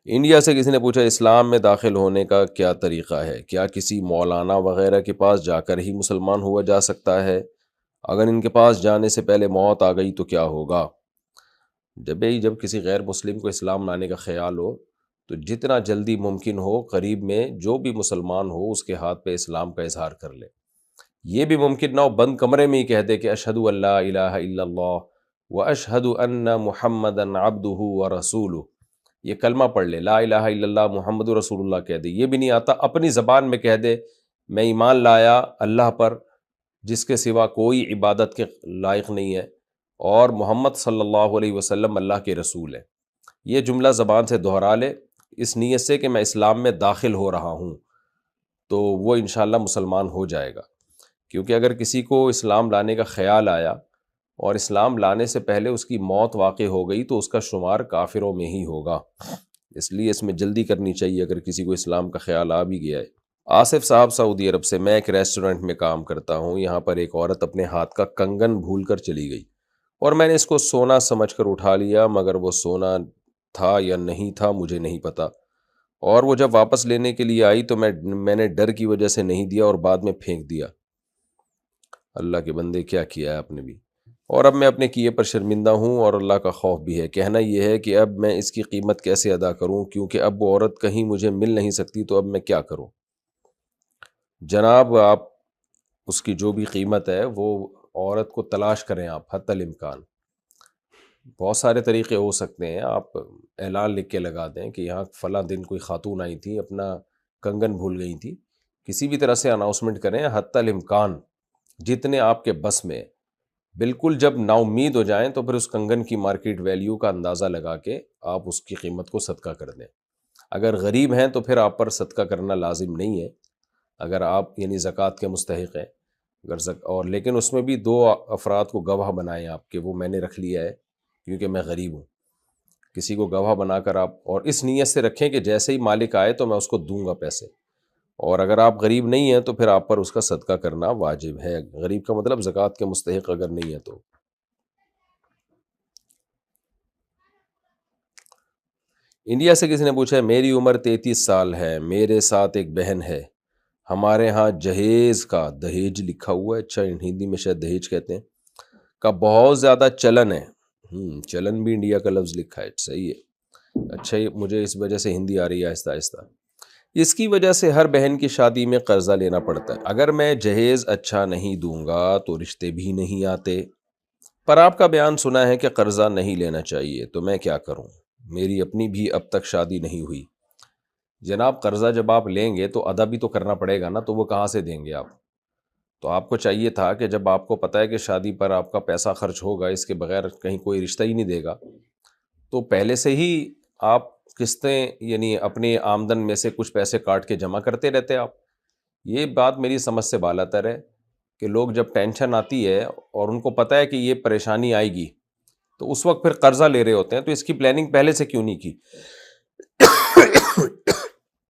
India سے کسی نے پوچھا اسلام میں داخل ہونے کا کیا طریقہ ہے؟ کیا کسی مولانا وغیرہ کے پاس جا کر ہی مسلمان ہوا جا سکتا ہے؟ اگر ان کے پاس جانے سے پہلے موت آ گئی تو کیا ہوگا؟ جب کسی غیر مسلم کو اسلام لانے کا خیال ہو تو جتنا جلدی ممکن ہو قریب میں جو بھی مسلمان ہو اس کے ہاتھ پہ اسلام کا اظہار کر لے۔ یہ بھی ممکن نہ ہو بند کمرے میں ہی کہہ دے کہ اشہد ان لا الہ الا اللہ و اشہد ان محمدً عبدہ و رسولہ، یہ کلمہ پڑھ لے، لا الہ الا اللہ محمد رسول اللہ کہہ دے۔ یہ بھی نہیں آتا اپنی زبان میں کہہ دے میں ایمان لایا اللہ پر جس کے سوا کوئی عبادت کے لائق نہیں ہے، اور محمد صلی اللہ علیہ وسلم اللہ کے رسول ہے۔ یہ جملہ زبان سے دہرا لے اس نیت سے کہ میں اسلام میں داخل ہو رہا ہوں، تو وہ انشاءاللہ مسلمان ہو جائے گا۔ کیونکہ اگر کسی کو اسلام لانے کا خیال آیا اور اسلام لانے سے پہلے اس کی موت واقع ہو گئی تو اس کا شمار کافروں میں ہی ہوگا۔ اس لیے اس میں جلدی کرنی چاہیے اگر کسی کو اسلام کا خیال آ بھی گیا ہے۔ آصف صاحب سعودی عرب سے، میں ایک ریسٹورنٹ میں کام کرتا ہوں، یہاں پر ایک عورت اپنے ہاتھ کا کنگن بھول کر چلی گئی اور میں نے اس کو سونا سمجھ کر اٹھا لیا، مگر وہ سونا تھا یا نہیں تھا مجھے نہیں پتا، اور وہ جب واپس لینے کے لیے آئی تو میں نے ڈر کی وجہ سے نہیں دیا اور بعد میں پھینک دیا۔ اللہ کے بندے کیا کیا ہے آپ نے بھی، اور اب میں اپنے کیے پر شرمندہ ہوں اور اللہ کا خوف بھی ہے۔ کہنا یہ ہے کہ اب میں اس کی قیمت کیسے ادا کروں، کیونکہ اب وہ عورت کہیں مجھے مل نہیں سکتی، تو اب میں کیا کروں؟ جناب آپ اس کی جو بھی قیمت ہے وہ عورت کو تلاش کریں، آپ حتی الامکان۔ بہت سارے طریقے ہو سکتے ہیں، آپ اعلان لکھ کے لگا دیں کہ یہاں فلاں دن کوئی خاتون آئی تھی اپنا کنگن بھول گئی تھی، کسی بھی طرح سے اناؤنسمنٹ کریں حتی الامکان جتنے آپ کے بس میں۔ بالکل جب نا امید ہو جائیں تو پھر اس کنگن کی مارکیٹ ویلیو کا اندازہ لگا کے آپ اس کی قیمت کو صدقہ کر دیں۔ اگر غریب ہیں تو پھر آپ پر صدقہ کرنا لازم نہیں ہے، اگر آپ یعنی زکوٰۃ کے مستحق ہیں، اور لیکن اس میں بھی 2 افراد کو گواہ بنائیں آپ کہ وہ میں نے رکھ لیا ہے کیونکہ میں غریب ہوں۔ کسی کو گواہ بنا کر آپ، اور اس نیت سے رکھیں کہ جیسے ہی مالک آئے تو میں اس کو دوں گا پیسے، اور اگر آپ غریب نہیں ہیں تو پھر آپ پر اس کا صدقہ کرنا واجب ہے۔ غریب کا مطلب زکوٰۃ کے مستحق اگر نہیں ہے تو۔ انڈیا سے کسی نے پوچھا ہے میری عمر 33 سال ہے، میرے ساتھ ایک بہن ہے، ہمارے ہاں جہیز کا، دہیج لکھا ہوا ہے، اچھا ہندی میں شاید دہیج کہتے ہیں، کا بہت زیادہ چلن ہے۔ چلن بھی انڈیا کا لفظ لکھا ہے، صحیح ہے۔ اچھا مجھے اس وجہ سے ہندی آ رہی ہے آہستہ آہستہ۔ اس کی وجہ سے ہر بہن کی شادی میں قرضہ لینا پڑتا ہے، اگر میں جہیز اچھا نہیں دوں گا تو رشتے بھی نہیں آتے، پر آپ کا بیان سنا ہے کہ قرضہ نہیں لینا چاہیے، تو میں کیا کروں؟ میری اپنی بھی اب تک شادی نہیں ہوئی۔ جناب قرضہ جب آپ لیں گے تو ادا بھی تو کرنا پڑے گا نا، تو وہ کہاں سے دیں گے آپ؟ تو آپ کو چاہیے تھا کہ جب آپ کو پتہ ہے کہ شادی پر آپ کا پیسہ خرچ ہوگا، اس کے بغیر کہیں کوئی رشتہ ہی نہیں دے گا، تو پہلے سے ہی آپ قسطیں یعنی اپنی آمدن میں سے کچھ پیسے کاٹ کے جمع کرتے رہتے آپ۔ یہ بات میری سمجھ سے بالاتر ہے کہ لوگ جب ٹینشن آتی ہے اور ان کو پتہ ہے کہ یہ پریشانی آئے گی تو اس وقت پھر قرضہ لے رہے ہوتے ہیں، تو اس کی پلاننگ پہلے سے کیوں نہیں کی؟